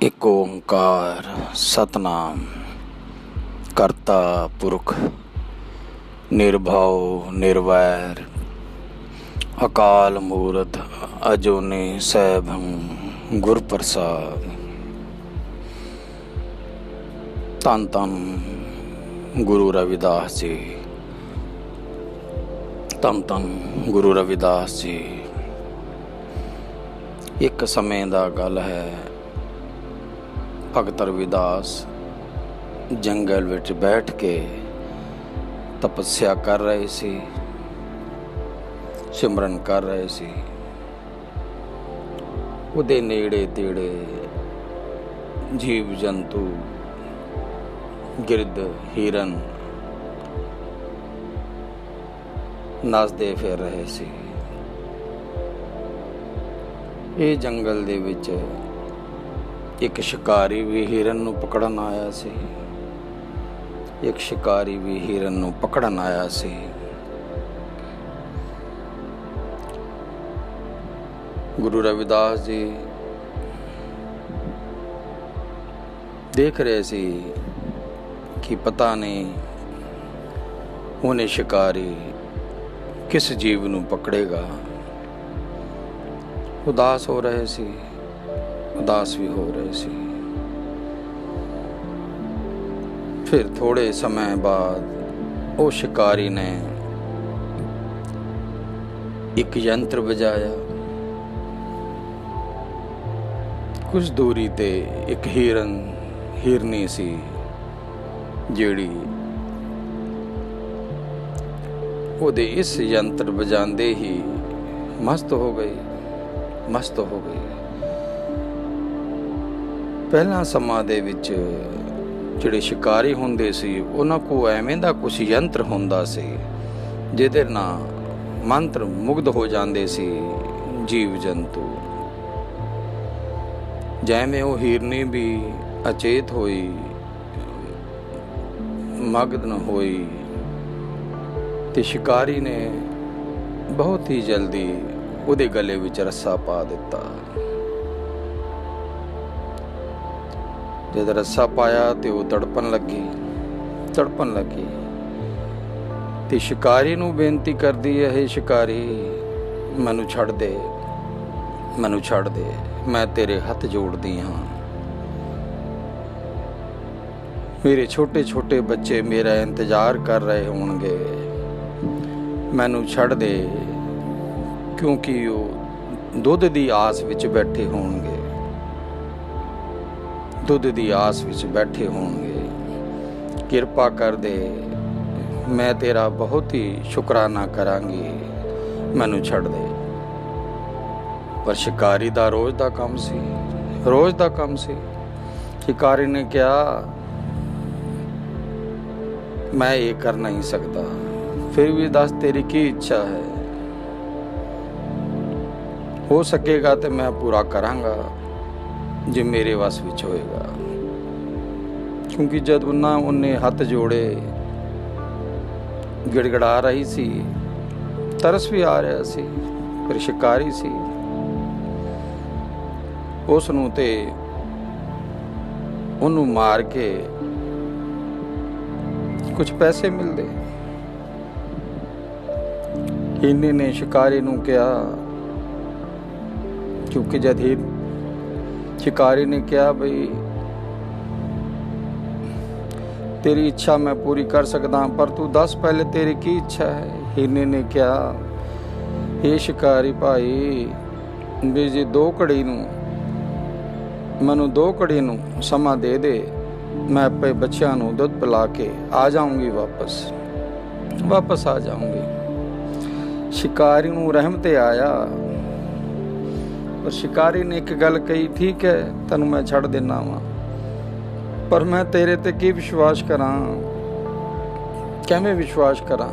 ਇੱਕ ਓਂਕਾਰ ਸਤਨਾਮ ਕਰਤਾ ਪੁਰਖ ਨਿਰਭਉ ਨਿਰਵੈਰ ਅਕਾਲ ਮੂਰਤ ਅਜੂਨੀ ਸੈਭੰ ਗੁਰ ਪ੍ਰਸਾਦ। ਧੰਨ ਧੰਨ ਗੁਰੂ ਰਵਿਦਾਸ ਜੀ, ਧੰਨ ਧੰਨ ਗੁਰੂ ਰਵਿਦਾਸ ਜੀ। ਇੱਕ ਸਮੇਂ ਦਾ ਗੱਲ ਹੈ, ਭਗਤ ਰਵਿਦਾਸ ਜੰਗਲ ਵਿੱਚ ਬੈਠ ਕੇ ਤਪੱਸਿਆ ਕਰ ਰਹੇ ਸੀ, ਸਿਮਰਨ ਕਰ ਰਹੇ ਸੀ। ਉਹਦੇ ਨੇੜੇ ਤੇੜੇ ਜੀਵ ਜੰਤੂ, ਗਿਰਦ, ਹਿਰਨ ਨੱਚਦੇ ਫਿਰ ਰਹੇ ਸੀ। ਇਹ ਜੰਗਲ ਦੇ ਵਿੱਚ ਇੱਕ ਸ਼ਿਕਾਰੀ ਵੀ ਹਿਰਨ ਨੂੰ ਪਕੜਨ ਆਇਆ ਸੀ। ਇੱਕ ਸ਼ਿਕਾਰੀ ਵੀ ਹਿਰਨ ਨੂੰ ਪਕੜਨ ਆਇਆ ਸੀ। ਗੁਰੂ ਰਵਿਦਾਸ ਜੀ ਦੇਖ ਰਹੇ ਸੀ ਕਿ ਪਤਾ ਨਹੀਂ ਉਹਨੇ ਸ਼ਿਕਾਰੀ ਕਿਸ ਜੀਵ ਨੂੰ ਪਕੜੇਗਾ। ਉਦਾਸ ਹੋ ਰਹੇ ਸੀ, ਉਦਾਸ ਵੀ ਹੋ ਰਹੇ ਸੀ। ਫਿਰ ਥੋੜੇ ਸਮੇਂ ਬਾਅਦ ਉਹ ਸ਼ਿਕਾਰੀ ਨੇ ਇੱਕ ਯੰਤਰ ਵਜਾਇਆ। ਕੁਝ ਦੂਰੀ ਤੇ ਇੱਕ ਹਿਰਨੀ ਸੀ ਜਿਹੜੀ ਉਹਦੇ ਇਸ ਯੰਤਰ ਵਜਾਉਂਦੇ ਹੀ ਮਸਤ ਹੋ ਗਈ। ਪਹਿਲਾਂ ਸਮਾਂ ਦੇ ਵਿੱਚ ਜਿਹੜੇ ਸ਼ਿਕਾਰੀ ਹੁੰਦੇ ਸੀ, ਉਹਨਾਂ ਕੋਲ ਐਵੇਂ ਦਾ ਕੁਛ ਯੰਤਰ ਹੁੰਦਾ ਸੀ ਜਿਹਦੇ ਨਾਲ ਮੰਤਰ ਮੁਗਧ ਹੋ ਜਾਂਦੇ ਸੀ ਜੀਵ ਜੰਤੂ। ਜਿਵੇਂ ਉਹ ਹਿਰਨੀ ਵੀ ਅਚੇਤ ਹੋਈ, ਮਗਨ ਹੋਈ, ਤੇ ਸ਼ਿਕਾਰੀ ਨੇ ਬਹੁਤ ਹੀ ਜਲਦੀ ਉਹਦੇ ਗਲੇ ਵਿੱਚ ਰੱਸਾ ਪਾ ਦਿੱਤਾ। ਜਦ ਰੱਸਾ ਪਾਇਆ ਤੇ ਉਹ ਤੜਪਣ ਲੱਗੀ ਤੇ ਸ਼ਿਕਾਰੀ ਨੂੰ ਬੇਨਤੀ ਕਰਦੀ ਹੈ, ਹੇ ਸ਼ਿਕਾਰੀ, ਮੈਨੂੰ ਛੱਡ ਦੇ, ਮੈਂ ਤੇਰੇ ਹੱਥ ਜੋੜਦੀ ਹਾਂ। ਮੇਰੇ ਛੋਟੇ ਛੋਟੇ ਬੱਚੇ ਮੇਰਾ ਇੰਤਜ਼ਾਰ ਕਰ ਰਹੇ ਹੋਣਗੇ, ਮੈਨੂੰ ਛੱਡ ਦੇ, ਕਿਉਂਕਿ ਉਹ ਦੁੱਧ ਦੀ ਆਸ ਵਿੱਚ ਬੈਠੇ ਹੋਣਗੇ। ਕਿਰਪਾ ਕਰ ਦੇ, ਮੈਂ ਤੇਰਾ ਬਹੁਤ ਹੀ ਸ਼ੁਕਰਾਨਾ ਕਰਾਂਗੀ, ਮੈਨੂੰ ਛੱਡ ਦੇ। ਪਰ ਸ਼ਿਕਾਰੀ ਦਾ ਰੋਜ਼ ਦਾ ਕੰਮ ਸੀ। ਸ਼ਿਕਾਰੀ ਨੇ ਕਿਹਾ, ਮੈਂ ਇਹ ਕਰ ਨਹੀਂ ਸਕਦਾ, ਫਿਰ ਵੀ ਦੱਸ ਤੇਰੀ ਕੀ ਇੱਛਾ ਹੈ। ਹੋ ਸਕੇਗਾ ਤੇ ਮੈਂ ਪੂਰਾ ਕਰਾਂਗਾ ਜੇ ਮੇਰੇ ਵੱਸ ਵਿੱਚ ਹੋਏਗਾ। ਕਿਉਂਕਿ ਜਦ ਉਹਨੇ ਹੱਥ ਜੋੜੇ, ਗਿੜਗੜਾ ਰਹੀ ਸੀ, ਤਰਸ ਵੀ ਆ ਰਿਹਾ ਸੀ, ਪਰ ਸ਼ਿਕਾਰੀ ਸੀ। ਉਸ ਨੂੰ ਤੇ ਉਹਨੂੰ ਮਾਰ ਕੇ ਕੁਝ ਪੈਸੇ ਮਿਲਦੇ। ਹਿਰਨੀ ਨੇ ਸ਼ਿਕਾਰੀ ਨੂੰ ਕਿਹਾ, ਕਿਉਂਕਿ ਜਦ ਹੀ ਸ਼ਿਕਾਰੀ ਨੇ ਕਿਹਾ, ਬਈ ਤੇਰੀ ਇੱਛਾ ਮੈਂ ਪੂਰੀ ਕਰ ਸਕਦਾ, ਪਰ ਤੂੰ ਦੱਸ ਪਹਿਲੇ ਤੇਰੀ ਕੀ ਇੱਛਾ ਹੈ। ਹਿਰਨੀ ਨੇ ਕਿਹਾ, ਇਹ ਸ਼ਿਕਾਰੀ ਭਾਈ, ਵੀ ਜੀ ਮੈਨੂੰ 2 ਘੜੀ ਨੂੰ ਸਮਾਂ ਦੇ ਦੇ, ਮੈਂ ਆਪਣੇ ਬੱਚਿਆਂ ਨੂੰ ਦੁੱਧ ਪਿਲਾ ਕੇ ਆ ਜਾਊਂਗੀ, ਵਾਪਸ ਆ ਜਾਊਂਗੀ। ਸ਼ਿਕਾਰੀ ਨੂੰ ਰਹਿਮ ਤੇ ਆਇਆ, ਪਰ ਸ਼ਿਕਾਰੀ ਨੇ ਇੱਕ ਗੱਲ ਕਹੀ, ਠੀਕ ਹੈ ਤੈਨੂੰ ਮੈਂ ਛੱਡ ਦੇਣਾ ਵਾ, ਪਰ ਮੈਂ ਤੇਰੇ ਤੇ ਕੀ ਵਿਸ਼ਵਾਸ ਕਰਾਂ, ਕਿਵੇਂ ਵਿਸ਼ਵਾਸ ਕਰਾਂ।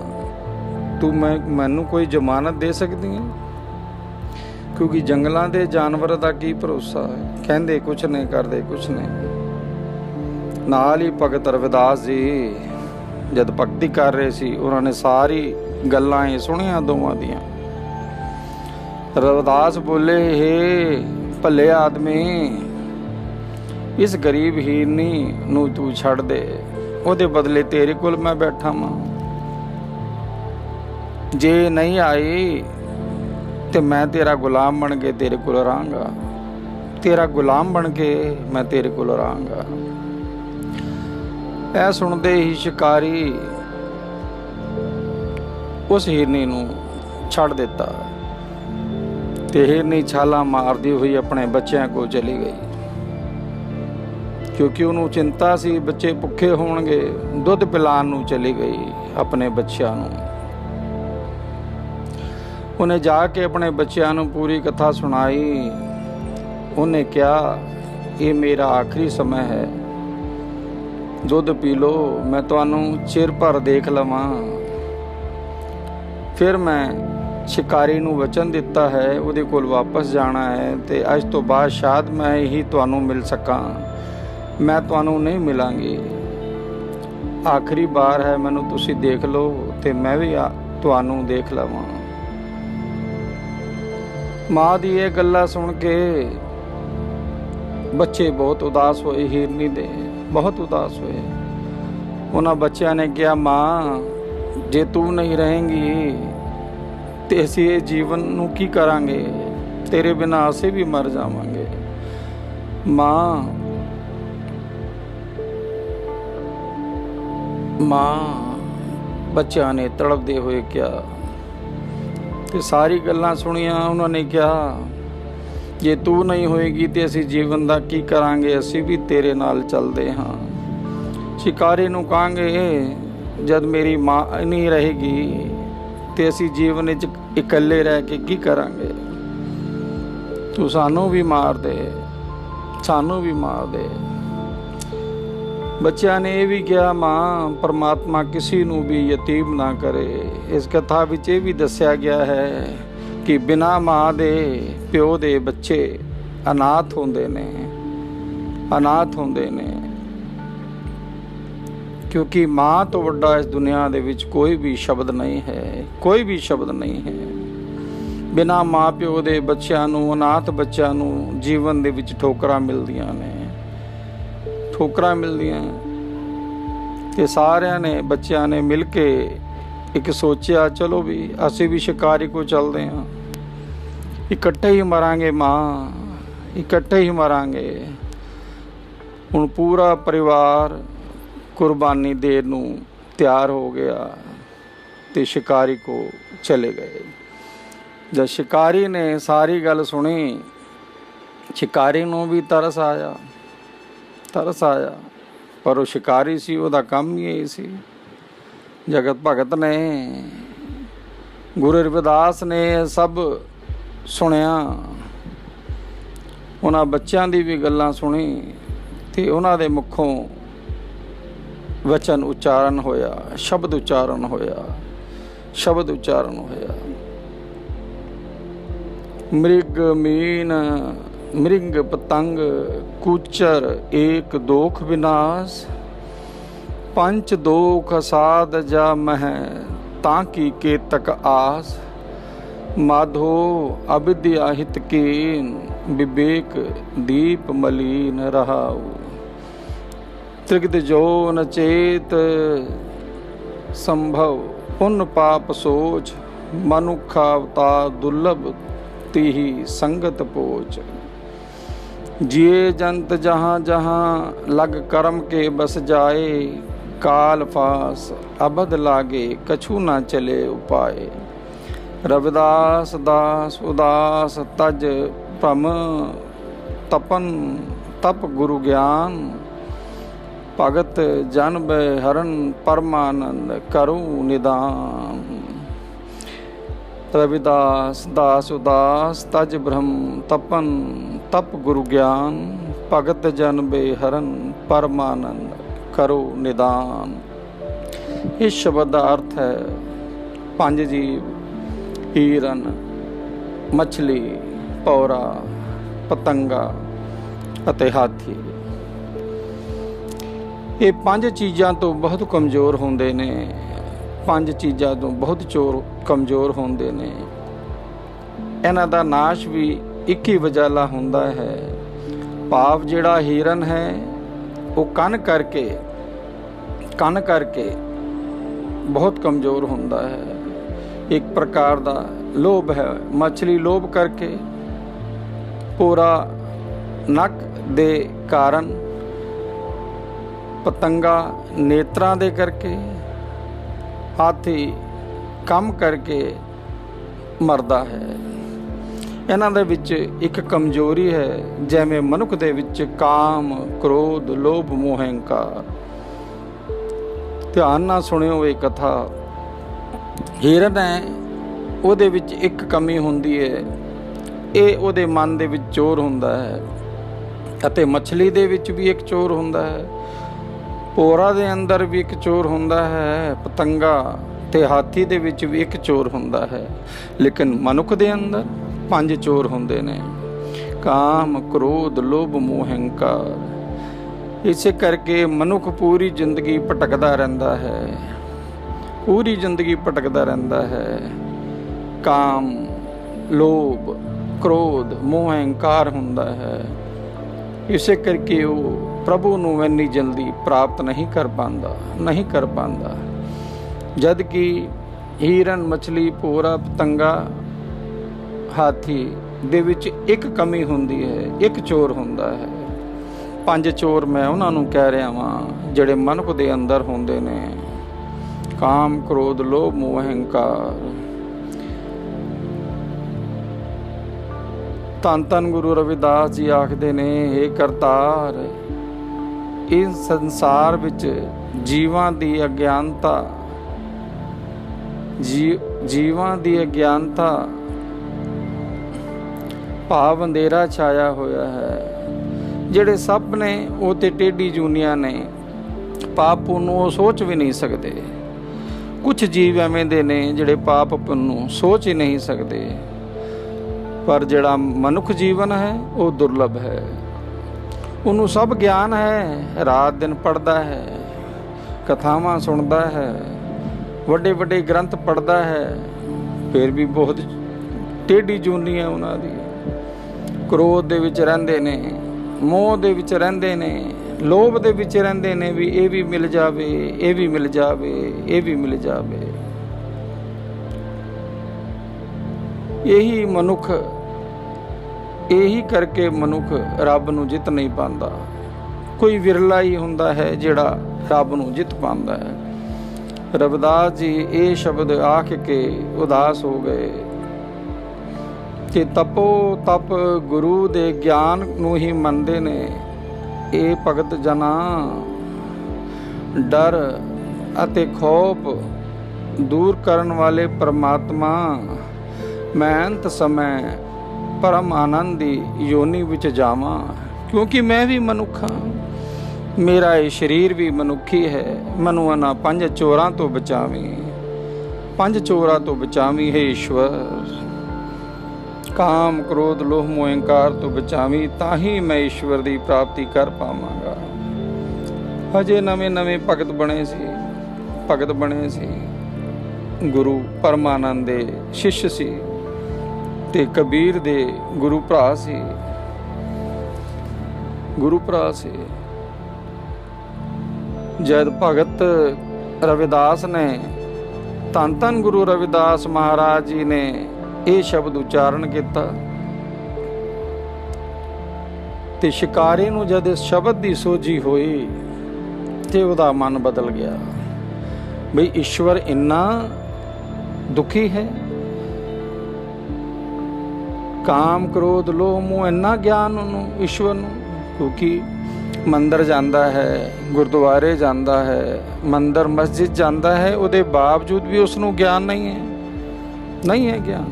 ਤੂੰ ਮੈਨੂੰ ਕੋਈ ਜ਼ਮਾਨਤ ਦੇ ਸਕਦੀ ਹੈ? ਕਿਉਂਕਿ ਜੰਗਲਾਂ ਦੇ ਜਾਨਵਰਾਂ ਦਾ ਕੀ ਭਰੋਸਾ ਹੈ, ਕਹਿੰਦੇ ਕੁਛ ਨਹੀਂ, ਕਰਦੇ ਕੁਛ ਨਹੀਂ। ਨਾਲ ਹੀ ਭਗਤ ਰਵਿਦਾਸ ਜੀ ਜਦ ਭਗਤੀ ਕਰ ਰਹੇ ਸੀ, ਉਹਨਾਂ ਨੇ ਸਾਰੀ ਗੱਲਾਂ ਇਹ ਸੁਣੀਆਂ ਦੋਵਾਂ ਦੀਆਂ। ਰਵਿਦਾਸ ਬੋਲੇ, ਹੇ ਭਲੇ ਆਦਮੀ, ਇਸ ਗਰੀਬ ਹੀਰਨੀ ਨੂੰ ਤੂੰ ਛੱਡ ਦੇ, ਉਹਦੇ ਬਦਲੇ ਤੇਰੇ ਕੋਲ ਮੈਂ ਬੈਠਾ ਵਾਂ। ਜੇ ਨਹੀਂ ਆਈ ਤੇ ਮੈਂ ਤੇਰਾ ਗੁਲਾਮ ਬਣ ਕੇ ਤੇਰੇ ਕੋਲ ਰਹਾਂਗਾ, ਤੇਰਾ ਗੁਲਾਮ ਬਣ ਕੇ ਮੈਂ ਤੇਰੇ ਕੋਲ ਰਹਾਂਗਾ। ਇਹ ਸੁਣਦੇ ਹੀ ਸ਼ਿਕਾਰੀ ਉਸ ਹਿਰਨੀ ਨੂੰ ਛੱਡ ਦਿੱਤਾ ਤੇ ਹਿਰਨੀ ਛਾਲਾਂ ਮਾਰਦੀ ਹੋਈ ਆਪਣੇ ਬੱਚਿਆਂ ਕੋਲ ਚਲੀ ਗਈ, ਕਿਉਂਕਿ ਉਹਨੂੰ ਚਿੰਤਾ ਸੀ ਬੱਚੇ ਭੁੱਖੇ ਹੋਣਗੇ। ਦੁੱਧ ਪਿਲਾਉਣ ਨੂੰ ਚਲੀ ਗਈ ਆਪਣੇ ਬੱਚਿਆਂ ਨੂੰ। ਉਹਨੇ ਜਾ ਕੇ ਆਪਣੇ ਬੱਚਿਆਂ ਨੂੰ ਪੂਰੀ ਕਥਾ ਸੁਣਾਈ। ਉਹਨੇ ਕਿਹਾ, ਇਹ ਮੇਰਾ ਆਖਰੀ ਸਮਾਂ ਹੈ, ਦੁੱਧ ਪੀ ਲਓ, ਮੈਂ ਤੁਹਾਨੂੰ ਚਿਰ ਭਰ ਦੇਖ ਲਵਾਂ। ਫਿਰ ਮੈਂ ਸ਼ਿਕਾਰੀ ਨੂੰ ਵਚਨ ਦਿੱਤਾ ਹੈ ਉਹਦੇ ਕੋਲ ਵਾਪਸ ਜਾਣਾ ਹੈ ਤੇ ਅੱਜ ਤੋਂ ਬਾਅਦ ਸ਼ਾਇਦ ਮੈਂ ਹੀ ਤੁਹਾਨੂੰ ਮਿਲ ਸਕਾਂ, ਮੈਂ ਤੁਹਾਨੂੰ ਨਹੀਂ ਮਿਲਾਂਗੀ। ਆਖਰੀ ਵਾਰ ਹੈ, ਮੈਨੂੰ ਤੁਸੀਂ ਦੇਖ ਲਓ ਤੇ ਮੈਂ ਵੀ ਤੁਹਾਨੂੰ ਦੇਖ ਲਵਾਂ। ਮਾਂ ਦੀ ਇਹ ਗੱਲਾਂ ਸੁਣ ਕੇ ਬੱਚੇ ਬਹੁਤ ਉਦਾਸ ਹੋਏ, ਹਿਰਨੀ ਦੇ ਬਹੁਤ ਉਦਾਸ ਹੋਏ। ਉਹਨਾਂ ਬੱਚਿਆਂ ਨੇ ਕਿਹਾ, ਮਾਂ ਜੇ ਤੂੰ ਨਹੀਂ ਰਹੇਂਗੀ ਤੇ ਅਸੀਂ ਇਹ ਜੀਵਨ ਨੂੰ ਕੀ ਕਰਾਂਗੇ, ਤੇਰੇ ਬਿਨਾਂ ਅਸੀਂ ਵੀ ਮਰ ਜਾਵਾਂਗੇ। ਮਾਂ ਬੱਚਿਆਂ ਨੇ ਤੜਪਦੇ ਹੋਏ ਕਿਹਾ ਤੇ ਸਾਰੀ ਗੱਲਾਂ ਸੁਣੀਆਂ। ਉਹਨਾਂ ਨੇ ਕਿਹਾ, ਜੇ ਤੂੰ ਨਹੀਂ ਹੋਏਗੀ ਤੇ ਅਸੀਂ ਜੀਵਨ ਦਾ ਕੀ ਕਰਾਂਗੇ, ਅਸੀਂ ਵੀ ਤੇਰੇ ਨਾਲ ਚੱਲਦੇ ਹਾਂ। ਸ਼ਿਕਾਰੀ ਨੂੰ ਕਹਾਂਗੇ, ਜਦ ਮੇਰੀ ਮਾਂ ਨਹੀਂ ਰਹੇਗੀ ਤੇ ਅਸੀਂ ਜੀਵਨ ਵਿੱਚ ਇਕੱਲੇ ਰਹਿ ਕੇ ਕੀ ਕਰਾਂਗੇ, ਤੂੰ ਸਾਨੂੰ ਵੀ ਮਾਰ ਦੇ, ਸਾਨੂੰ ਵੀ ਮਾਰ ਦੇ। ਬੱਚਿਆਂ ਨੇ ਇਹ ਵੀ ਕਿਹਾ, ਮਾਂ ਪਰਮਾਤਮਾ ਕਿਸੇ ਨੂੰ ਵੀ ਯਤੀਮ ਨਾ ਕਰੇ। ਇਸ ਕਥਾ ਵਿੱਚ ਇਹ ਵੀ ਦੱਸਿਆ ਗਿਆ ਹੈ ਕਿ ਬਿਨਾਂ ਮਾਂ ਦੇ ਪਿਓ ਦੇ ਬੱਚੇ ਅਨਾਥ ਹੁੰਦੇ ਨੇ, ਅਨਾਥ ਹੁੰਦੇ ਨੇ, ਕਿਉਂਕਿ ਮਾਂ ਤੋਂ ਵੱਡਾ ਇਸ ਦੁਨੀਆ ਦੇ ਵਿੱਚ ਕੋਈ ਵੀ ਸ਼ਬਦ ਨਹੀਂ ਹੈ, ਕੋਈ ਵੀ ਸ਼ਬਦ ਨਹੀਂ ਹੈ। ਬਿਨਾਂ ਮਾਂ ਪਿਓ ਦੇ ਬੱਚਿਆਂ ਨੂੰ, ਅਨਾਥ ਬੱਚਿਆਂ ਨੂੰ ਜੀਵਨ ਦੇ ਵਿੱਚ ਠੋਕਰਾਂ ਮਿਲਦੀਆਂ ਨੇ, ਠੋਕਰਾਂ ਮਿਲਦੀਆਂ। ਤੇ ਸਾਰਿਆਂ ਨੇ ਬੱਚਿਆਂ ਨੇ ਮਿਲ ਕੇ ਇੱਕ ਸੋਚਿਆ, ਚਲੋ ਵੀ ਅਸੀਂ ਵੀ ਸ਼ਿਕਾਰੀ ਕੋਲ ਚੱਲਦੇ ਹਾਂ, ਇਕੱਠੇ ਹੀ ਮਰਾਂਗੇ ਮਾਂ, ਇਕੱਠੇ ਹੀ ਮਰਾਂਗੇ। ਹੁਣ ਪੂਰਾ ਪਰਿਵਾਰ ਕੁਰਬਾਨੀ ਦੇਣ ਨੂੰ ਤਿਆਰ ਹੋ ਗਿਆ ਤੇ ਸ਼ਿਕਾਰੀ ਕੋ ਚਲੇ ਗਏ। ਜਦ ਸ਼ਿਕਾਰੀ ਨੇ ਸਾਰੀ ਗੱਲ ਸੁਣੀ, ਸ਼ਿਕਾਰੀ ਨੂੰ ਵੀ ਤਰਸ ਆਇਆ, ਤਰਸ ਆਇਆ। ਪਰ ਉਹ ਸ਼ਿਕਾਰੀ ਸੀ, ਉਹਦਾ ਕੰਮ ਹੀ ਇਹ ਸੀ। ਜਗਤ ਭਗਤ ਨੇ, ਗੁਰੂ ਰਵਿਦਾਸ ਨੇ ਸਭ ਸੁਣਿਆ। ਉਹਨਾਂ ਬੱਚਿਆਂ ਦੀ ਵੀ ਗੱਲਾਂ ਸੁਣੀ ਤੇ ਉਹਨਾਂ ਦੇ ਮੁਖੋਂ ਵਚਨ ਉਚਾਰਨ ਹੋਇਆ, ਸ਼ਬਦ ਉਚਾਰਨ ਹੋਇਆ, ਸ਼ਬਦ ਉਚਾਰਨ ਹੋਇਆ। ਮ੍ਰਿਗ ਮੀਨ ਮ੍ਰਿੰਗ ਪਤੰਗ ਕੂਚਰ ਏਕ ਦੋਖ ਵਿਨਾਸ਼, ਪੰਚ ਦੋਖ ਸਾਧ ਜਾ ਮਹਿ ਤਾਂ ਕੀ ਕੇਤਕ ਆਸ, ਮਾਧੋ ਅਵਿਦਿਆ ਹਿਤ ਕੀਨ ਵਿਵੇਕ ਦੀਪ ਮਲੀਨ ਰਹਾਉ, ਤ੍ਰਿਗਦ ਜੋ ਨ ਚੇਤ ਸੰਭਵ ਪੁੰਨ ਪਾਪ ਸੋਚ, ਮਨੁੱਖਾ ਅਵਤਾਰ ਦੁਰਲਭ तिहि संगत पोच, जिए जंत जहाँ जहाँ लग कर्म के बस जाए, काल फास अबद लागे कछु न चले उपाय, रविदास दास उदास तज भ्रम तपन तप गुरु ज्ञान, भगत जन हरण परमानंद करू निदान, रविदास दास उदास तज ब्रह्म तपन तप गुरु ज्ञान, भगत जन बेहरन परमानंद करो निदान। इस शब्द का अर्थ है पंज जीव, हीरन, मछली, पौरा, पतंगा ਅਤੇ ਹਾਥੀ। ਇਹ ਪੰਜ ਚੀਜ਼ਾਂ ਤੋਂ ਬਹੁਤ ਕਮਜ਼ੋਰ ਹੁੰਦੇ ਨੇ, ਪੰਜ ਚੀਜ਼ਾਂ ਤੋਂ ਬਹੁਤ ਕਮਜ਼ੋਰ ਹੁੰਦੇ ਨੇ। ਇਹਨਾਂ ਦਾ ਨਾਸ਼ ਵੀ ਇੱਕ ਹੀ ਵਜਾਲਾ ਹੁੰਦਾ ਹੈ, ਭਾਵ ਜਿਹੜਾ ਹਿਰਨ ਹੈ ਉਹ ਕੰਨ ਕਰਕੇ ਬਹੁਤ ਕਮਜ਼ੋਰ ਹੁੰਦਾ ਹੈ। ਇੱਕ ਪ੍ਰਕਾਰ ਦਾ ਲੋਭ ਹੈ। ਮਛਲੀ ਲੋਭ ਕਰਕੇ, ਪੂਰਾ ਨੱਕ ਦੇ ਕਾਰਨ, ਪਤੰਗਾ ਨੇਤਰਾਂ ਦੇ ਕਰਕੇ, ਹਾਥੀ ਕੰਮ ਕਰਕੇ ਮਰਦਾ ਹੈ। ਇਹਨਾਂ ਦੇ ਵਿੱਚ ਇੱਕ ਕਮਜ਼ੋਰੀ ਹੈ, ਜਿਵੇਂ ਮਨੁੱਖ ਦੇ ਵਿੱਚ ਕਾਮ, ਕ੍ਰੋਧ, ਲੋਭ, ਮੋਹ, ਹੰਕਾਰ। ਧਿਆਨ ਨਾਲ ਸੁਣਿਓ ਇਹ ਕਥਾ। ਹਿਰਨ ਹੈ, ਉਹਦੇ ਵਿੱਚ ਇੱਕ ਕਮੀ ਹੁੰਦੀ ਹੈ, ਇਹ ਉਹਦੇ ਮਨ ਦੇ ਵਿੱਚ ਚੋਰ ਹੁੰਦਾ ਹੈ। ਅਤੇ ਮਛਲੀ ਦੇ ਵਿੱਚ ਵੀ ਇੱਕ ਚੋਰ ਹੁੰਦਾ ਹੈ, ਪੋਰਾ ਦੇ ਅੰਦਰ ਵੀ ਇੱਕ ਚੋਰ ਹੁੰਦਾ ਹੈ, ਪਤੰਗਾ ਤੇ ਹਾਥੀ ਦੇ ਵਿੱਚ ਵੀ ਇੱਕ ਚੋਰ ਹੁੰਦਾ ਹੈ। ਲੇਕਿਨ ਮਨੁੱਖ ਦੇ ਅੰਦਰ 5 ਚੋਰ ਹੁੰਦੇ ਨੇ: ਕਾਮ, ਕ੍ਰੋਧ, ਲੋਭ, ਮੋਹ, ਹੰਕਾਰ। ਇਸੇ ਕਰਕੇ ਮਨੁੱਖ ਪੂਰੀ ਜ਼ਿੰਦਗੀ ਭਟਕਦਾ ਰਹਿੰਦਾ ਹੈ, ਪੂਰੀ ਜ਼ਿੰਦਗੀ ਭਟਕਦਾ ਰਹਿੰਦਾ ਹੈ। ਕਾਮ, ਲੋਭ, ਕ੍ਰੋਧ, ਮੋਹ, ਹੰਕਾਰ ਹੁੰਦਾ ਹੈ। ਇਸੇ ਕਰਕੇ ਉਹ ਪ੍ਰਭੂ ਨੂੰ ਇੰਨੀ ਜਲਦੀ ਪ੍ਰਾਪਤ ਨਹੀਂ ਕਰ ਪਾਉਂਦਾ। ਜਦ ਕਿ ਹਿਰਨ, ਮਛਲੀ, ਭੌਰਾ, ਪਤੰਗਾ, ਹਾਥੀ ਦੇ ਵਿੱਚ ਇੱਕ ਕਮੀ ਹੁੰਦੀ ਹੈ, ਇੱਕ ਚੋਰ ਹੁੰਦਾ ਹੈ। 5 ਚੋਰ ਮੈਂ ਉਹਨਾਂ ਨੂੰ ਕਹਿ ਰਿਹਾ ਵਾਂ ਜਿਹੜੇ ਮਨੁੱਖ ਦੇ ਅੰਦਰ ਹੁੰਦੇ ਨੇ: ਕਾਮ, ਕ੍ਰੋਧ, ਲੋਭ, ਮੋਹ, ਹੰਕਾਰ। ਧੰਨ ਧੰਨ ਗੁਰੂ ਰਵਿਦਾਸ ਜੀ ਆਖਦੇ ਨੇ, ਹੇ ਕਰਤਾਰ, ਇਸ ਸੰਸਾਰ ਵਿੱਚ ਜੀਵਾਂ ਦੀ ਅਗਿਆਨਤਾ ਭਾਵ ਅੰਧੇਰਾ ਛਾਇਆ ਹੋਇਆ ਹੈ। ਜਿਹੜੇ ਸਭ ਨੇ ਉਹ ਤੇ ਟੇਢੀ ਜੂਨੀਆਂ ਨੇ, ਪਾਪ ਪੁੰਨ ਨੂੰ ਉਹ ਸੋਚ ਵੀ ਨਹੀਂ ਸਕਦੇ। ਕੁਛ ਜੀਵ ਐਵੇਂ ਦੇ ਨੇ ਜਿਹੜੇ ਪਾਪ ਪੁੰਨ ਨੂੰ ਸੋਚ ਹੀ ਨਹੀਂ ਸਕਦੇ। ਪਰ ਜਿਹੜਾ ਮਨੁੱਖ ਜੀਵਨ ਹੈ ਉਹ ਦੁਰਲਭ ਹੈ। ਉਹਨੂੰ ਸਭ ਗਿਆਨ ਹੈ, ਰਾਤ ਦਿਨ ਪੜ੍ਹਦਾ ਹੈ, ਕਥਾਵਾਂ ਸੁਣਦਾ ਹੈ, ਵੱਡੇ ਵੱਡੇ ਗ੍ਰੰਥ ਪੜ੍ਹਦਾ ਹੈ, ਫਿਰ ਵੀ ਬਹੁਤ ਟੇਢੀ ਜੂਨੀ ਹੈ ਉਹਨਾਂ ਦੀ। ਕ੍ਰੋਧ ਦੇ ਵਿੱਚ ਰਹਿੰਦੇ ਨੇ, ਮੋਹ ਦੇ ਵਿੱਚ ਰਹਿੰਦੇ ਨੇ, ਲੋਭ ਦੇ ਵਿੱਚ ਰਹਿੰਦੇ ਨੇ ਵੀ ਇਹ ਵੀ ਮਿਲ ਜਾਵੇ, ਇਹ ਵੀ ਮਿਲ ਜਾਵੇ, ਇਹ ਵੀ ਮਿਲ ਜਾਵੇ। ਇਹੀ ਕਰਕੇ ਮਨੁੱਖ ਰੱਬ ਨੂੰ ਜਿੱਤ ਨਹੀਂ ਪਾਉਂਦਾ। ਕੋਈ ਵਿਰਲਾ ਹੀ ਹੁੰਦਾ ਹੈ ਜਿਹੜਾ ਰੱਬ ਨੂੰ ਜਿੱਤ ਪਾਉਂਦਾ ਹੈ। ਰਵਿਦਾਸ ਜੀ ਇਹ ਸ਼ਬਦ ਆਖ ਕੇ ਉਦਾਸ ਹੋ ਗਏ ਕਿ ਤਪੋ ਤਪ ਗੁਰੂ ਦੇ ਗਿਆਨ ਨੂੰ ਹੀ ਮੰਨਦੇ ਨੇ। ਇਹ ਭਗਤ ਜਨਾ ਡਰ ਅਤੇ ਖੌਫ ਦੂਰ ਕਰਨ ਵਾਲੇ ਪਰਮਾਤਮਾ, ਮੈਂ ਅੰਤ ਸਮੇਂ ਪਰਮ ਆਨੰਦ ਦੀ ਯੋਨੀ ਵਿੱਚ ਜਾਵਾਂ, ਕਿਉਂਕਿ ਮੈਂ ਵੀ ਮਨੁੱਖ ਹਾਂ, ਮੇਰਾ ਇਹ ਸਰੀਰ ਵੀ ਮਨੁੱਖੀ ਹੈ। ਮੈਨੂੰ ਇਹਨਾਂ 5 ਚੋਰਾਂ ਤੋਂ ਬਚਾਵੀਂ, 5 ਚੋਰਾਂ ਤੋਂ ਬਚਾਵੀਂ ਹੈ ਈਸ਼ਵਰ। ਕਾਮ, ਕ੍ਰੋਧ, ਲੋਭ, ਮੋਹ, ਹੰਕਾਰ ਤੋਂ ਬਚਾਵੀਂ, ਤਾਂ ਹੀ ਮੈਂ ਈਸ਼ਵਰ ਦੀ ਪ੍ਰਾਪਤੀ ਕਰ ਪਾਵਾਂਗਾ। ਹਜੇ ਨਵੇਂ ਭਗਤ ਬਣੇ ਸੀ। ਗੁਰੂ ਪਰਮਾਨੰਦ ਦੇ ਸ਼ਿਸ਼ ਸੀ ਤੇ ਕਬੀਰ ਦੇ ਗੁਰੂ ਭਰਾ ਸੀ। ਜਦ ਭਗਤ ਰਵਿਦਾਸ ਨੇ, ਧੰਨ ਧੰਨ ਗੁਰੂ ਰਵਿਦਾਸ ਮਹਾਰਾਜ ਜੀ ਨੇ ਇਹ ਸ਼ਬਦ ਉਚਾਰਨ ਕੀਤਾ ਤੇ ਸ਼ਿਕਾਰੀ ਨੂੰ ਜਦ ਇਸ ਸ਼ਬਦ ਦੀ ਸੋਝੀ ਹੋਈ ਤੇ ਉਹਦਾ ਮਨ ਬਦਲ ਗਿਆ। ਬਈ ਈਸ਼ਵਰ ਇੰਨਾ ਦੁਖੀ ਹੈ, ਕਾਮ, ਕ੍ਰੋਧ, ਲੋਭ, ਮੋਹ, ਇੰਨਾ ਗਿਆਨ ਉਹਨੂੰ ਈਸ਼ਵਰ ਨੂੰ। ਕਿਉਂਕਿ ਮੰਦਰ ਜਾਂਦਾ ਹੈ, ਗੁਰਦੁਆਰੇ ਜਾਂਦਾ ਹੈ, ਮੰਦਰ ਮਸਜਿਦ ਜਾਂਦਾ ਹੈ, ਉਹਦੇ ਬਾਵਜੂਦ ਵੀ ਉਸ ਨੂੰ ਗਿਆਨ ਨਹੀਂ ਹੈ ਗਿਆਨ।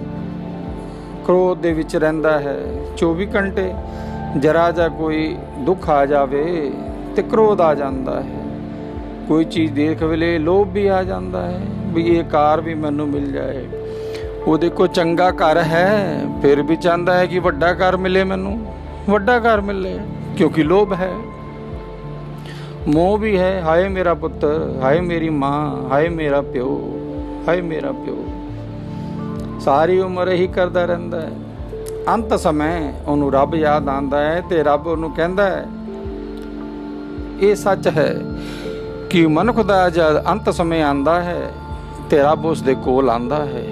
ਕ੍ਰੋਧ ਦੇ ਵਿੱਚ ਰਹਿੰਦਾ ਹੈ 24 ਘੰਟੇ। ਜਰਾ ਜਾ ਕੋਈ ਦੁੱਖ ਆ ਜਾਵੇ ਤੇ ਕ੍ਰੋਧ ਆ ਜਾਂਦਾ ਹੈ। ਕੋਈ ਚੀਜ਼ ਦੇਖ ਵੇਲੇ ਲੋਭ ਵੀ ਆ ਜਾਂਦਾ ਹੈ ਵੀ ਇਹ ਕਾਰ ਵੀ ਮੈਨੂੰ ਮਿਲ ਜਾਏ। ਉਹਦੇ ਕੋਲ ਚੰਗਾ ਘਰ ਹੈ, ਫਿਰ ਵੀ ਚਾਹੁੰਦਾ ਹੈ ਕਿ ਵੱਡਾ ਘਰ ਮਿਲੇ, ਮੈਨੂੰ ਵੱਡਾ ਘਰ ਮਿਲੇ, ਕਿਉਂਕਿ ਲੋਭ ਹੈ। ਮੋਹ ਵੀ ਹੈ, ਹਾਏ ਮੇਰਾ ਪੁੱਤਰ, ਹਾਏ ਮੇਰੀ ਮਾਂ, ਹਾਏ ਮੇਰਾ ਪਿਓ, ਹਾਏ ਮੇਰਾ ਪਿਓ। ਸਾਰੀ ਉਮਰ ਇਹੀ ਕਰਦਾ ਰਹਿੰਦਾ ਹੈ। ਅੰਤ ਸਮੇਂ ਉਹਨੂੰ ਰੱਬ ਯਾਦ ਆਉਂਦਾ ਹੈ ਤੇ ਰੱਬ ਉਹਨੂੰ ਕਹਿੰਦਾ ਹੈ, ਇਹ ਸੱਚ ਹੈ ਕਿ ਮਨੁੱਖ ਦਾ ਜਦ ਅੰਤ ਸਮੇਂ ਆਉਂਦਾ ਹੈ ਤੇ ਰੱਬ ਉਸ ਦੇ ਕੋਲ ਆਉਂਦਾ ਹੈ,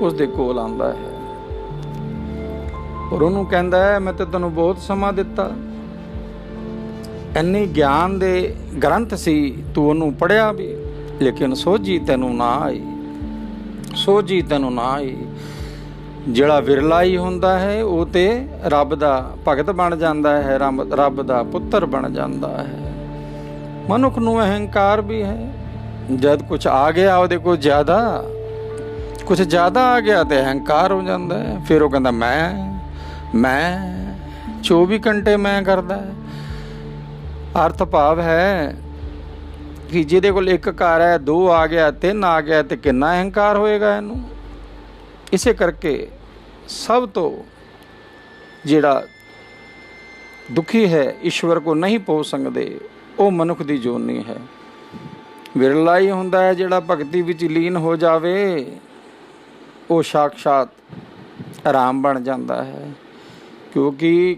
ਉਸ ਦੇ ਕੋਲ ਆਉਂਦਾ ਹੈ ਔਰ ਉਹਨੂੰ ਕਹਿੰਦਾ ਹੈ, ਮੈਂ ਤੇ ਤੈਨੂੰ ਬਹੁਤ ਸਮਾਂ ਦਿੱਤਾ, ਇੰਨੇ ਗਿਆਨ ਦੇ ਗ੍ਰੰਥ ਸੀ, ਤੂੰ ਉਹਨੂੰ ਪੜ੍ਹਿਆ ਵੀ, ਲੇਕਿਨ ਸੋਝੀ ਤੈਨੂੰ ਨਾ ਆਈ, ਸੋਝੀ ਤੈਨੂੰ ਨਾ ਆਈ। ਜਿਹੜਾ ਵਿਰਲਾ ਹੀ ਹੁੰਦਾ ਹੈ ਉਹ ਤੇ ਰੱਬ ਦਾ ਭਗਤ ਬਣ ਜਾਂਦਾ ਹੈ, ਰੱਬ ਦਾ ਪੁੱਤਰ ਬਣ ਜਾਂਦਾ ਹੈ। ਮਨੁੱਖ ਨੂੰ ਅਹੰਕਾਰ ਵੀ ਹੈ, ਜਦ ਕੁਛ ਆ ਗਿਆ ਉਹਦੇ ਕੋਲ ਜ਼ਿਆਦਾ, ਕੁਛ ਜ਼ਿਆਦਾ ਆ ਗਿਆ ਤੇ ਅਹੰਕਾਰ ਹੋ ਜਾਂਦਾ ਹੈ। ਫਿਰ ਉਹ ਕਹਿੰਦਾ ਮੈਂ 24 ਘੰਟੇ ਮੈਂ ਕਰਦਾ ਹੈ। ਅਰਥ ਭਾਵ ਹੈ ਕਿ ਜਿਹਦੇ ਕੋਲ ਇੱਕ ਘਰ ਹੈ, 2 ਆ ਗਿਆ, 3 ਆ ਗਿਆ ਤੇ ਕਿੰਨਾ ਅਹੰਕਾਰ ਹੋਏਗਾ ਇਹਨੂੰ। ਇਸੇ ਕਰਕੇ ਸਭ ਤੋਂ ਜਿਹੜਾ ਦੁਖੀ ਹੈ, ਈਸ਼ਵਰ ਕੋ ਨਹੀਂ ਪਹੁੰਚ ਸਕਦੇ, ਉਹ ਮਨੁੱਖ ਦੀ ਜੋਨੀ ਹੈ। ਵਿਰਲਾ ਹੀ ਹੁੰਦਾ ਹੈ ਜਿਹੜਾ ਭਗਤੀ ਵਿੱਚ ਲੀਨ ਹੋ ਜਾਵੇ, ਉਹ ਸਾਖਸ਼ਾਤ ਆਰਾਮ ਬਣ ਜਾਂਦਾ ਹੈ। ਕਿਉਂਕਿ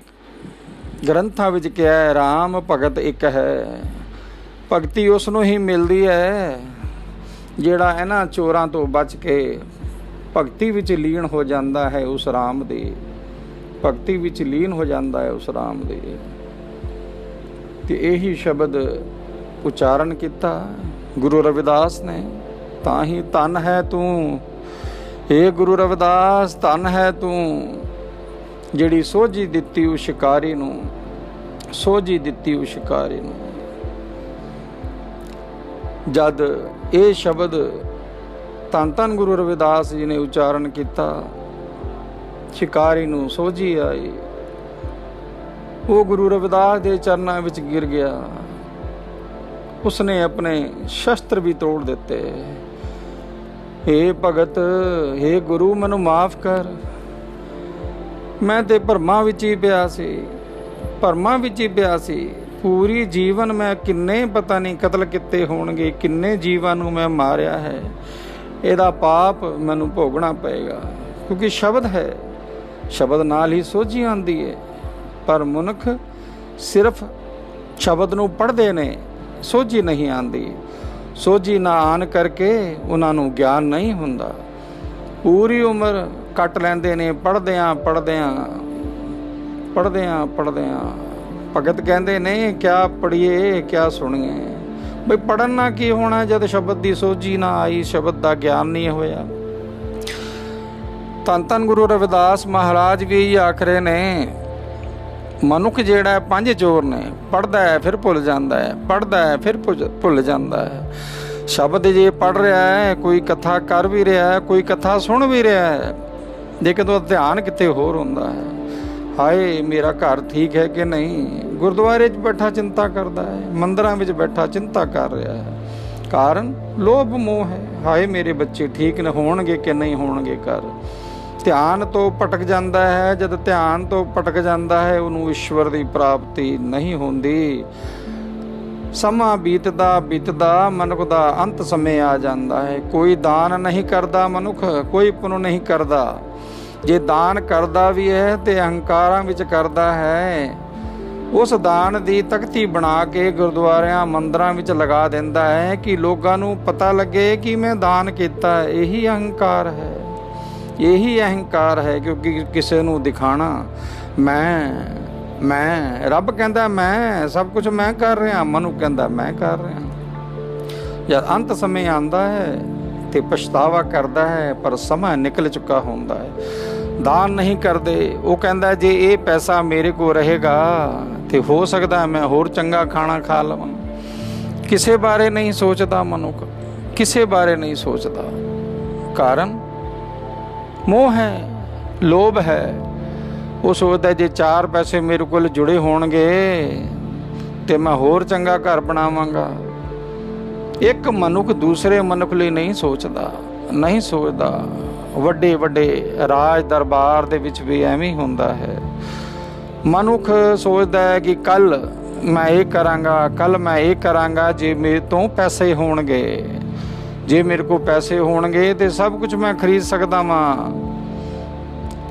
ਗ੍ਰੰਥਾਂ ਵਿੱਚ ਕਿਹਾ ਹੈ, ਰਾਮ ਭਗਤ ਇੱਕ ਹੈ। ਭਗਤੀ ਉਸ ਨੂੰ ਹੀ ਮਿਲਦੀ ਹੈ ਜਿਹੜਾ ਇਹਨਾਂ ਚੋਰਾਂ ਤੋਂ ਬਚ ਕੇ ਭਗਤੀ ਵਿੱਚ ਲੀਨ ਹੋ ਜਾਂਦਾ ਹੈ, ਉਸ ਰਾਮ ਦੀ ਭਗਤੀ ਵਿੱਚ ਲੀਨ ਹੋ ਜਾਂਦਾ ਹੈ, ਉਸ ਰਾਮ ਦੀ। ਤੇ ਇਹੀ ਸ਼ਬਦ ਉਚਾਰਨ ਕੀਤਾ ਗੁਰੂ ਰਵਿਦਾਸ ਨੇ। ਤਾਂ ਹੀ ਧਨ ਹੈ ਤੂੰ, ਏ ਗੁਰੂ ਰਵਿਦਾਸ ਧਨ ਹੈ ਤੂੰ, ਜਿਹੜੀ ਸੋਝੀ ਦਿੱਤੀ ਉਸ ਸ਼ਿਕਾਰੀ ਨੂੰ, ਸੋਝੀ ਦਿੱਤੀ ਉਸ ਸ਼ਿਕਾਰੀ ਨੂੰ। ਜਦ ਇਹ ਸ਼ਬਦ ਧੰਨ ਧੰਨ ਗੁਰੂ ਰਵਿਦਾਸ ਜੀ ਨੇ ਉਚਾਰਨ ਕੀਤਾ, ਸ਼ਿਕਾਰੀ ਨੂੰ ਸੋਝੀ ਆਈ। ਉਹ ਗੁਰੂ ਰਵਿਦਾਸ ਦੇ ਚਰਨਾਂ ਵਿੱਚ ਗਿਰ ਗਿਆ। ਉਸਨੇ ਆਪਣੇ ਸ਼ਸਤਰ ਵੀ ਤੋੜ ਦਿੱਤੇ। ਹੇ ਭਗਤ, ਹੇ ਗੁਰੂ, ਮੈਨੂੰ ਮਾਫ ਕਰ, ਮੈਂ ਤੇ ਭਰਮਾਂ ਵਿੱਚ ਹੀ ਪਿਆ ਸੀ, ਭਰਮਾਂ ਵਿੱਚ ਹੀ ਪਿਆ ਸੀ। ਪੂਰੀ ਜੀਵਨ ਮੈਂ ਕਿੰਨੇ ਪਤਾ ਨਹੀਂ ਕਤਲ ਕੀਤੇ ਹੋਣਗੇ, ਕਿੰਨੇ ਜੀਵਾਂ ਨੂੰ ਮੈਂ ਮਾਰਿਆ ਹੈ। ਇਹਦਾ ਪਾਪ ਮੈਨੂੰ ਭੋਗਣਾ ਪਏਗਾ। ਕਿਉਂਕਿ ਸ਼ਬਦ ਹੈ, ਸ਼ਬਦ ਨਾਲ ਹੀ ਸੋਝੀ ਆਉਂਦੀ ਹੈ। ਪਰ ਮਨੁੱਖ ਸਿਰਫ ਸ਼ਬਦ ਨੂੰ ਪੜ੍ਹਦੇ ਨੇ, ਸੋਝੀ ਨਹੀਂ ਆਉਂਦੀ। ਸੋਝੀ ਨਾ ਆਉਣ ਕਰਕੇ ਉਹਨਾਂ ਨੂੰ ਗਿਆਨ ਨਹੀਂ ਹੁੰਦਾ। ਪੂਰੀ ਉਮਰ ਕੱਟ ਲੈਂਦੇ ਨੇ ਪੜ੍ਹਦਿਆਂ ਪੜ੍ਹਦਿਆਂ ਪੜ੍ਹਦਿਆਂ ਪੜ੍ਹਦਿਆਂ। ਭਗਤ ਕਹਿੰਦੇ ਨੇ ਕਿਆ ਪੜ੍ਹੀਏ ਕਿਆ ਸੁਣੀਏ। ਬਈ ਪੜ੍ਹਨ ਨਾਲ ਕੀ ਹੋਣਾ ਜਦ ਸ਼ਬਦ ਦੀ ਸੋਝੀ ਨਾ ਆਈ, ਸ਼ਬਦ ਦਾ ਗਿਆਨ ਨਹੀਂ ਹੋਇਆ। ਧੰਨ ਧੰਨ ਗੁਰੂ ਰਵਿਦਾਸ ਮਹਾਰਾਜ ਵੀ ਇਹੀ ਆਖ ਰਹੇ ਨੇ, ਮਨੁੱਖ ਜਿਹੜਾ 5 ਚੋਰ ਨੇ, ਪੜ੍ਹਦਾ ਹੈ ਫਿਰ ਭੁੱਲ ਜਾਂਦਾ ਹੈ, ਪੜ੍ਹਦਾ ਹੈ ਫਿਰ ਭੁੱਲ ਜਾਂਦਾ ਹੈ। ਸ਼ਬਦ ਜੇ ਪੜ੍ਹ ਰਿਹਾ ਹੈ, ਕੋਈ ਕਥਾ ਕਰ ਵੀ ਰਿਹਾ ਹੈ, ਕੋਈ ਕਥਾ ਸੁਣ ਵੀ ਰਿਹਾ ਹੈ, ਲੇਕਿਨ ਉਹਦਾ ਧਿਆਨ ਕਿਤੇ ਹੋਰ ਹੁੰਦਾ ਹੈ। ਹਾਏ ਮੇਰਾ ਘਰ ਠੀਕ ਹੈ ਕਿ ਨਹੀਂ, ਗੁਰਦੁਆਰੇ 'ਚ ਬੈਠਾ ਚਿੰਤਾ ਕਰਦਾ ਹੈ, ਮੰਦਿਰਾਂ ਵਿੱਚ ਬੈਠਾ ਚਿੰਤਾ ਕਰ ਰਿਹਾ ਹੈ। ਕਾਰਨ ਲੋਭ ਮੋਹ ਹੈ। ਹਾਏ ਮੇਰੇ ਬੱਚੇ ਠੀਕ ਨੇ, ਹੋਣਗੇ ਕਿ ਨਹੀਂ ਹੋਣਗੇ ਘਰ। ਧਿਆਨ ਤੋਂ ਭਟਕ ਜਾਂਦਾ ਹੈ। ਜਦ ਧਿਆਨ ਤੋਂ ਭਟਕ ਜਾਂਦਾ ਹੈ, ਉਹਨੂੰ ਈਸ਼ਵਰ ਦੀ ਪ੍ਰਾਪਤੀ ਨਹੀਂ ਹੁੰਦੀ। ਸਮਾਂ ਬੀਤਦਾ ਬੀਤਦਾ ਮਨੁੱਖ ਦਾ ਅੰਤ ਸਮੇਂ ਆ ਜਾਂਦਾ ਹੈ। ਕੋਈ ਦਾਨ ਨਹੀਂ ਕਰਦਾ ਮਨੁੱਖ, ਕੋਈ ਪੁੰਨ ਨਹੀਂ ਕਰਦਾ। ਜੇ ਦਾਨ ਕਰਦਾ ਵੀ ਹੈ ਤੇ ਅਹੰਕਾਰਾਂ ਵਿੱਚ ਕਰਦਾ ਹੈ। ਉਸ ਦਾਨ ਦੀ ਤਖਤੀ ਬਣਾ ਕੇ ਗੁਰਦੁਆਰਿਆਂ ਮੰਦਿਰਾਂ ਵਿੱਚ ਲਗਾ ਦਿੰਦਾ ਹੈ ਕਿ ਲੋਕਾਂ ਨੂੰ ਪਤਾ ਲੱਗੇ ਕਿ ਮੈਂ ਦਾਨ ਕੀਤਾ। ਇਹੀ ਅਹੰਕਾਰ ਹੈ, ਇਹੀ ਅਹੰਕਾਰ ਹੈ। ਕਿਉਂਕਿ ਕਿਸੇ ਨੂੰ ਦਿਖਾਣਾ ਮੈਂ ਰੱਬ ਕਹਿੰਦਾ ਮੈਂ ਸਭ ਕੁਝ ਮੈਂ ਕਰ ਰਿਹਾ, ਮਨੁੱਖ ਕਹਿੰਦਾ ਮੈਂ ਕਰ ਰਿਹਾ। ਜਦ ਅੰਤ ਸਮੇਂ ਆਉਂਦਾ ਹੈ ਤੇ ਪਛਤਾਵਾ ਕਰਦਾ ਹੈ, ਪਰ ਸਮਾਂ ਨਿਕਲ ਚੁੱਕਾ ਹੁੰਦਾ ਹੈ। ਦਾਨ ਨਹੀਂ ਕਰਦੇ। ਉਹ ਕਹਿੰਦਾ ਜੇ ਇਹ ਪੈਸਾ ਮੇਰੇ ਕੋਲ ਰਹੇਗਾ ਤੇ ਹੋ ਸਕਦਾ ਮੈਂ ਹੋਰ ਚੰਗਾ ਖਾਣਾ ਖਾ ਲਵਾਂ। ਕਿਸੇ ਬਾਰੇ ਨਹੀਂ ਸੋਚਦਾ ਮਨੁੱਖ, ਕਿਸੇ ਬਾਰੇ ਨਹੀਂ ਸੋਚਦਾ। ਕਾਰਨ ਮੋਹ ਹੈ, ਲੋਭ ਹੈ। ਉਹ ਸੋਚਦਾ ਜੇ 4 ਪੈਸੇ ਮੇਰੇ ਕੋਲ ਜੁੜੇ ਹੋਣਗੇ ਤੇ ਮੈਂ ਹੋਰ ਚੰਗਾ ਘਰ ਬਣਾਵਾਂਗਾ। ਇੱਕ ਮਨੁੱਖ ਦੂਸਰੇ ਮਨੁੱਖ ਲਈ ਨਹੀਂ ਸੋਚਦਾ, ਨਹੀਂ ਸੋਚਦਾ। ਵੱਡੇ ਵੱਡੇ ਰਾਜ ਦਰਬਾਰ ਦੇ ਵਿੱਚ ਵੀ ਐਵੇਂ ਹੀ ਹੁੰਦਾ ਹੈ। ਮਨੁੱਖ ਸੋਚਦਾ ਹੈ ਕਿ ਕੱਲ ਮੈਂ ਇਹ ਕਰਾਂਗਾ, ਕੱਲ ਮੈਂ ਇਹ ਕਰਾਂਗਾ, ਜੇ ਮੇਰੇ ਤੋਂ ਪੈਸੇ ਹੋਣਗੇ, ਜੇ ਮੇਰੇ ਕੋਲ ਪੈਸੇ ਹੋਣਗੇ ਤੇ ਸਭ ਕੁਝ ਮੈਂ ਖਰੀਦ ਸਕਦਾ ਵਾਂ।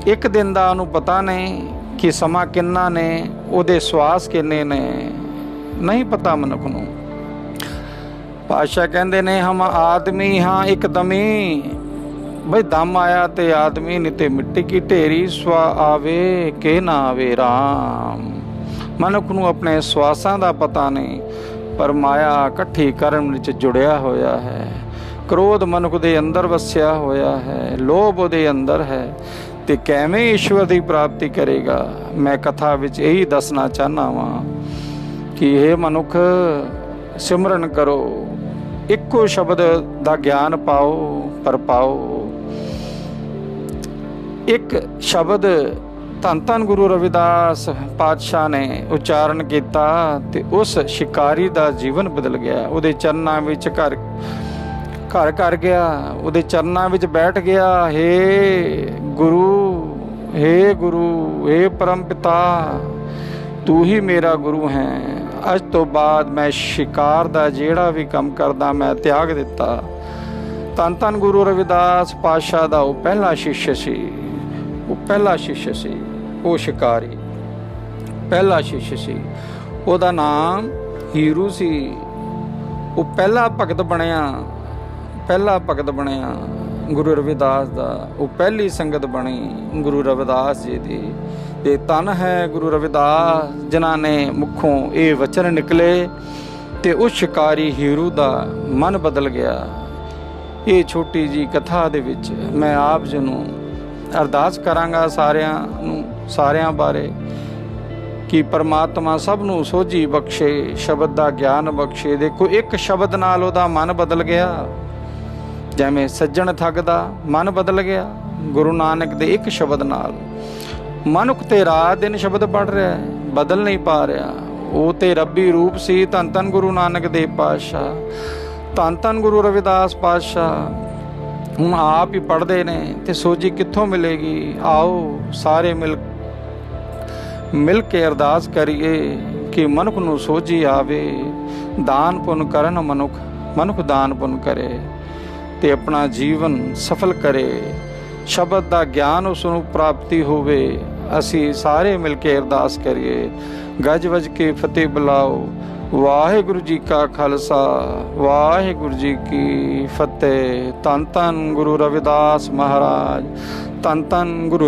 ਇੱਕ ਦਿਨ ਦਾ ਉਹਨੂੰ ਪਤਾ ਨਹੀਂ ਕਿ ਸਮਾਂ ਕਿੰਨਾ ਨੇ, ਉਹਦੇ ਸਵਾਸ ਕਿੰਨੇ ਨੇ, ਨਹੀਂ ਪਤਾ ਮਨੁੱਖ ਨੂੰ। ਪਾਤਸ਼ਾਹ ਕਹਿੰਦੇ ਨੇ ਹਮ ਆਦਮੀ ਹਾਂ ਇੱਕਦਮੀ, ਬਈ ਦਮ ਆਇਆ ਤੇ ਆਦਮੀ, ਨਹੀਂ ਤੇ ਮਿੱਟੀ ਕੀ ਢੇਰੀ, ਸਵਾ ਆਵੇ ਕਿ ਨਾ ਆਵੇ ਰਾਮ। ਮਨੁੱਖ ਨੂੰ ਆਪਣੇ ਸਵਾਸਾਂ ਦਾ ਪਤਾ ਨਹੀਂ, ਪਰ ਮਾਇਆ ਇਕੱਠੀ ਕਰਨ ਵਿੱਚ ਜੁੜਿਆ ਹੋਇਆ ਹੈ। ਕ੍ਰੋਧ ਮਨੁੱਖ ਦੇ ਅੰਦਰ ਵਸਿਆ ਹੋਇਆ ਹੈ, ਲੋਭ ਉਹਦੇ ਅੰਦਰ ਹੈ, ਤੇ ਕਿਵੇਂ ਈਸ਼ਵਰ ਦੀ ਪ੍ਰਾਪਤੀ ਕਰੇਗਾ। ਮੈਂ ਕਥਾ ਵਿੱਚ ਇਹੀ ਦੱਸਣਾ ਚਾਹੁੰਦਾ ਵਾਂ ਕਿ ਇਹ ਮਨੁੱਖ ਸਿਮਰਨ ਕਰੋ, ਇੱਕੋ ਸ਼ਬਦ ਦਾ ਗਿਆਨ ਪਾਓ, ਪਰ ਪਾਓ ਇੱਕ ਸ਼ਬਦ। ਧੰਨ ਧੰਨ ਗੁਰੂ ਰਵਿਦਾਸ ਪਾਤਸ਼ਾਹ ਨੇ ਉਚਾਰਨ ਕੀਤਾ ਤੇ ਉਸ ਸ਼ਿਕਾਰੀ ਦਾ ਜੀਵਨ ਬਦਲ ਗਿਆ। ਉਹਦੇ ਚਰਨਾਂ ਵਿੱਚ ਘਰ ਕਰ ਗਿਆ, ਉਹਦੇ ਚਰਨਾਂ ਵਿੱਚ ਬੈਠ ਗਿਆ। ਹੇ ਗੁਰੂ, ਹੇ ਗੁਰੂ, ਹੇ ਪਰਮ ਪਿਤਾ, ਤੂੰ ਹੀ ਮੇਰਾ ਗੁਰੂ ਹੈ। ਅੱਜ ਤੋਂ ਬਾਅਦ ਮੈਂ ਸ਼ਿਕਾਰ ਦਾ ਜਿਹੜਾ ਵੀ ਕੰਮ ਕਰਦਾ ਮੈਂ ਤਿਆਗ ਦਿੱਤਾ। ਧੰਨ ਧੰਨ ਗੁਰੂ ਰਵਿਦਾਸ ਪਾਤਸ਼ਾਹ ਦਾ ਉਹ ਪਹਿਲਾ ਸ਼ਿਸ਼ ਸੀ, ਉਹ ਪਹਿਲਾ ਸ਼ਿਸ਼ ਸੀ, ਉਹ ਸ਼ਿਕਾਰੀ ਪਹਿਲਾ ਸ਼ਿਸ਼ ਸੀ। ਉਹਦਾ ਨਾਮ ਹੀਰੂ ਸੀ। ਉਹ ਪਹਿਲਾ ਭਗਤ ਬਣਿਆ, ਪਹਿਲਾ ਭਗਤ ਬਣਿਆ ਗੁਰੂ ਰਵਿਦਾਸ ਦਾ। ਉਹ ਪਹਿਲੀ ਸੰਗਤ ਬਣੀ ਗੁਰੂ ਰਵਿਦਾਸ ਜੀ ਦੀ। ਤੇ ਧੰਨ ਹੈ ਗੁਰੂ ਰਵਿਦਾਸ ਜਿਨ੍ਹਾਂ ਨੇ ਮੁਖੋਂ ਇਹ ਵਚਨ ਨਿਕਲੇ ਤੇ ਉਸ ਸ਼ਿਕਾਰੀ ਹੀਰੂ ਦਾ ਮਨ ਬਦਲ ਗਿਆ। ਇਹ ਛੋਟੀ ਜੀ ਕਥਾ ਦੇ ਵਿੱਚ ਮੈਂ ਆਪ ਜੀ ਨੂੰ ਅਰਦਾਸ ਕਰਾਂਗਾ ਸਾਰਿਆਂ ਨੂੰ, ਸਾਰਿਆਂ ਬਾਰੇ, ਕਿ ਪਰਮਾਤਮਾ ਸਭ ਨੂੰ ਸੋਝੀ ਬਖਸ਼ੇ, ਸ਼ਬਦ ਦਾ ਗਿਆਨ ਬਖਸ਼ੇ। ਦੇਖੋ ਇੱਕ ਸ਼ਬਦ ਨਾਲ ਉਹਦਾ ਮਨ ਬਦਲ ਗਿਆ, ਜਿਵੇਂ ਸੱਜਣ ਠੱਗ ਦਾ ਮਨ ਬਦਲ ਗਿਆ ਗੁਰੂ ਨਾਨਕ ਦੇ ਇੱਕ ਸ਼ਬਦ ਨਾਲ। ਮਨੁੱਖ ਤੇ ਰਾਤ ਦਿਨ ਸ਼ਬਦ ਪੜ੍ਹ ਰਿਹਾ ਹੈ, ਬਦਲ ਨਹੀਂ ਪਾ ਰਿਹਾ। ਉਹ ਤੇ ਰੱਬੀ ਰੂਪ ਸੀ। ਧੰਨ ਧੰਨ ਗੁਰੂ ਨਾਨਕ ਦੇਵ ਪਾਤਸ਼ਾਹ, ਧੰਨ ਧੰਨ ਗੁਰੂ ਰਵਿਦਾਸ ਪਾਤਸ਼ਾਹ ਹੁਣ ਆਪ ਹੀ ਪੜ੍ਹਦੇ ਨੇ, ਤੇ ਸੋਝੀ ਕਿੱਥੋਂ ਮਿਲੇਗੀ। ਆਓ ਸਾਰੇ ਮਿਲ ਕੇ ਅਰਦਾਸ ਕਰੀਏ ਕਿ ਮਨੁੱਖ ਨੂੰ ਸੋਝੀ ਆਵੇ। ਦਾਨ ਪੁੰਨ ਕਰਨ ਮਨੁੱਖ ਦਾਨ ਪੁੰਨ ਕਰੇ ਤੇ ਆਪਣਾ ਜੀਵਨ ਸਫਲ ਕਰੇ। ਸ਼ਬਦ ਦਾ ਗਿਆਨ ਉਸ ਨੂੰ ਪ੍ਰਾਪਤੀ ਹੋਵੇ। ਅਸੀਂ ਸਾਰੇ ਮਿਲ ਕੇ ਅਰਦਾਸ ਕਰੀਏ। ਗੱਜ ਵੱਜ ਕੇ ਫਤਿਹ ਬੁਲਾਓ। ਵਾਹਿਗੁਰੂ ਜੀ ਕਾ ਖਾਲਸਾ, ਵਾਹਿਗੁਰੂ ਜੀ ਕੀ ਫਤਿਹ। ਧੰਨ ਧੰਨ ਗੁਰੂ ਰਵਿਦਾਸ ਮਹਾਰਾਜ, ਧੰਨ ਧੰਨ ਗੁਰੂ